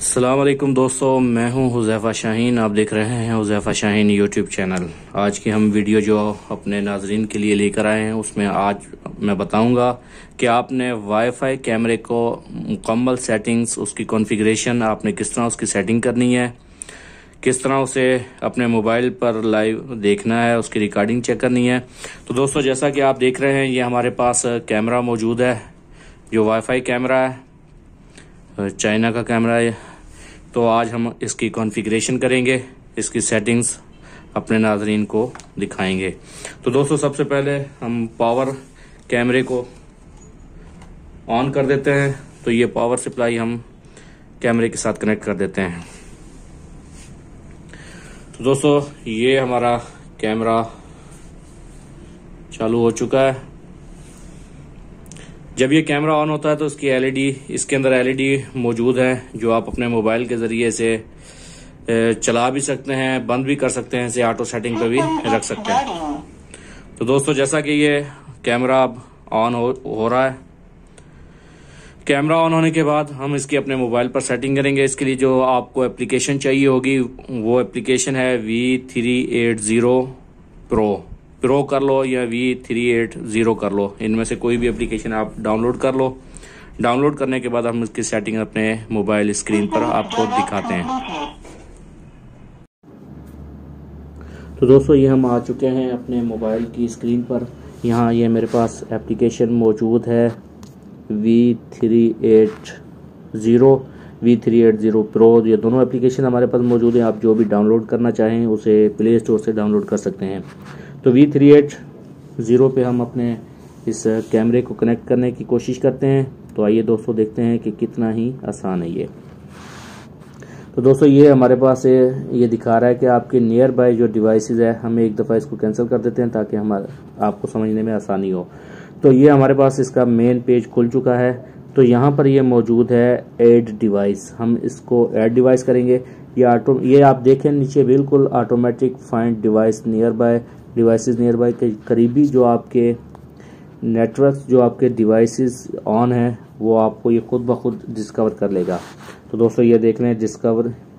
अस्सलाम वालेकुम दोस्तों, मैं हूं हुज़ैफ़ा शाहीन। आप देख रहे हैं हुज़ैफ़ा शाहीन यूट्यूब चैनल। आज की हम वीडियो जो अपने नाजरीन के लिए लेकर आए हैं उसमें आज मैं बताऊंगा कि आपने वाईफाई कैमरे को मुकम्मल सेटिंग्स, उसकी कॉन्फ़िगरेशन आपने किस तरह उसकी सेटिंग करनी है, किस तरह उसे अपने मोबाइल पर लाइव देखना है, उसकी रिकॉर्डिंग चेक करनी है। तो दोस्तों, जैसा कि आप देख रहे हैं, ये हमारे पास कैमरा मौजूद है जो वाईफाई कैमरा है, चाइना का कैमरा है। तो आज हम इसकी कॉन्फ़िगरेशन करेंगे, इसकी सेटिंग्स अपने नाजरीन को दिखाएंगे। तो दोस्तों, सबसे पहले हम पावर कैमरे को ऑन कर देते हैं। तो ये पावर सप्लाई हम कैमरे के साथ कनेक्ट कर देते हैं। तो दोस्तों, ये हमारा कैमरा चालू हो चुका है। जब ये कैमरा ऑन होता है तो इसके अंदर एलईडी मौजूद है जो आप अपने मोबाइल के ज़रिए से चला भी सकते हैं, बंद भी कर सकते हैं, इसे ऑटो सेटिंग पे भी रख सकते हैं। तो दोस्तों, जैसा कि ये कैमरा अब ऑन हो रहा है, कैमरा ऑन होने के बाद हम इसकी अपने मोबाइल पर सेटिंग करेंगे। इसके लिए जो आपको एप्लीकेशन चाहिए होगी वो एप्लीकेशन है V380 प्रो कर लो या V380 कर लो। इनमें से कोई भी एप्लीकेशन आप डाउनलोड कर लो। डाउनलोड करने के बाद हम इसकी सेटिंग अपने मोबाइल स्क्रीन पर आपको दिखाते हैं। तो दोस्तों, ये हम आ चुके हैं अपने मोबाइल की स्क्रीन पर। यहाँ ये मेरे पास एप्लीकेशन मौजूद है V380 प्रो। ये दोनों एप्लीकेशन हमारे पास मौजूद हैं। आप जो भी डाउनलोड करना चाहें उसे प्ले स्टोर से डाउनलोड कर सकते हैं। तो V380 पे हम अपने इस कैमरे को कनेक्ट करने की कोशिश करते हैं। तो आइए दोस्तों, देखते हैं कि कितना ही आसान है ये। तो दोस्तों, ये हमारे पास ये दिखा रहा है कि आपके नियर बाय जो डिवाइसेस है, हमें एक दफ़ा इसको कैंसिल कर देते हैं ताकि आपको समझने में आसानी हो। तो ये हमारे पास इसका मेन पेज खुल चुका है। तो यहाँ पर ये मौजूद है ऐड डिवाइस। हम इसको ऐड डिवाइस करेंगे। ये आप देखें नीचे बिल्कुल automatic find device near by, devices near by के करीबी जो आपके नेटवर्क, जो आपके डिवाइसेस ऑन है, वो आपको ये खुद ब खुद डिस्कवर कर लेगा। तो दोस्तों, ये देख रहे हैं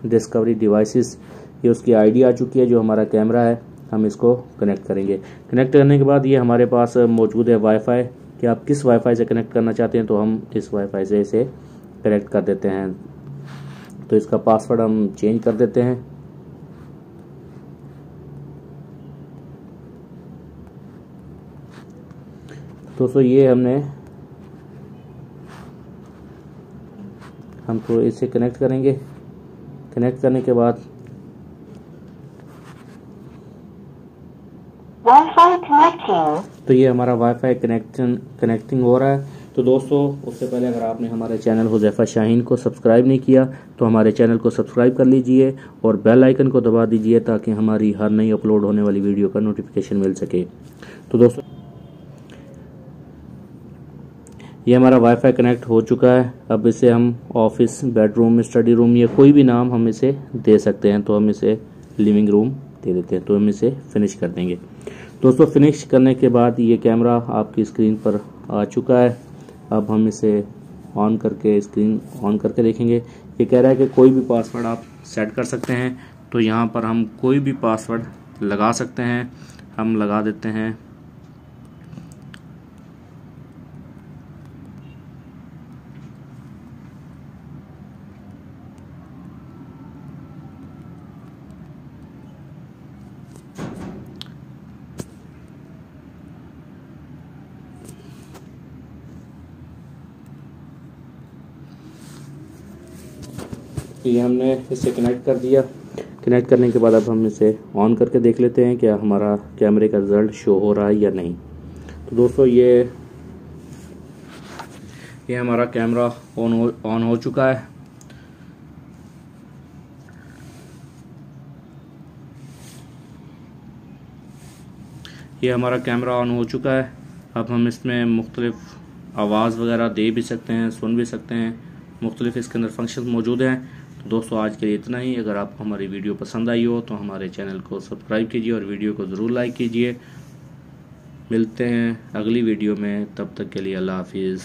डिस्कवरी डिवाइसेस, ये उसकी आईडी आ चुकी है जो हमारा कैमरा है। हम इसको कनेक्ट करेंगे। कनेक्ट करने के बाद ये हमारे पास मौजूद है वाईफाई, कि आप किस वाईफाई से कनेक्ट करना चाहते हैं। तो हम इस वाईफाई से इसे कनेक्ट कर देते हैं। तो इसका पासवर्ड हम चेंज कर देते हैं। दोस्तों, ये हम तो इसे कनेक्ट करेंगे। कनेक्ट करने के बाद वाईफाई कनेक्टिंग, तो ये हमारा वाईफाई कनेक्टिंग हो रहा है। तो दोस्तों, उससे पहले अगर आपने हमारे चैनल हुज़ैफ़ा शाहीन को सब्सक्राइब नहीं किया तो हमारे चैनल को सब्सक्राइब कर लीजिए और बेल आइकन को दबा दीजिए ताकि हमारी हर नई अपलोड होने वाली वीडियो का नोटिफिकेशन मिल सके। तो दोस्तों, ये हमारा वाईफाई कनेक्ट हो चुका है। अब इसे हम ऑफिस, बेडरूम, स्टडी रूम या कोई भी नाम हम इसे दे सकते हैं। तो हम इसे लिविंग रूम दे देते हैं। तो हम इसे फिनिश कर देंगे। दोस्तों, फिनिश करने के बाद ये कैमरा आपकी स्क्रीन पर आ चुका है। अब हम इसे स्क्रीन ऑन करके देखेंगे। ये कह रहा है कि कोई भी पासवर्ड आप सेट कर सकते हैं। तो यहाँ पर हम कोई भी पासवर्ड लगा सकते हैं। हम लगा देते हैं ये हमने इसे कनेक्ट कर दिया। कनेक्ट करने के बाद अब हम इसे ऑन करके देख लेते हैं क्या हमारा कैमरे का रिजल्ट शो हो रहा है या नहीं। तो दोस्तों, ये हमारा कैमरा ऑन हो चुका है। ये हमारा कैमरा ऑन हो चुका है। अब हम इसमें मुख्तलिफ आवाज़ वगैरह दे भी सकते हैं, सुन भी सकते हैं। मुख्तलिफ इसके अंदर फंक्शन मौजूद हैं। तो दोस्तों, आज के लिए इतना ही। अगर आपको हमारी वीडियो पसंद आई हो तो हमारे चैनल को सब्सक्राइब कीजिए और वीडियो को ज़रूर लाइक कीजिए। मिलते हैं अगली वीडियो में, तब तक के लिए अल्लाह हाफिज़।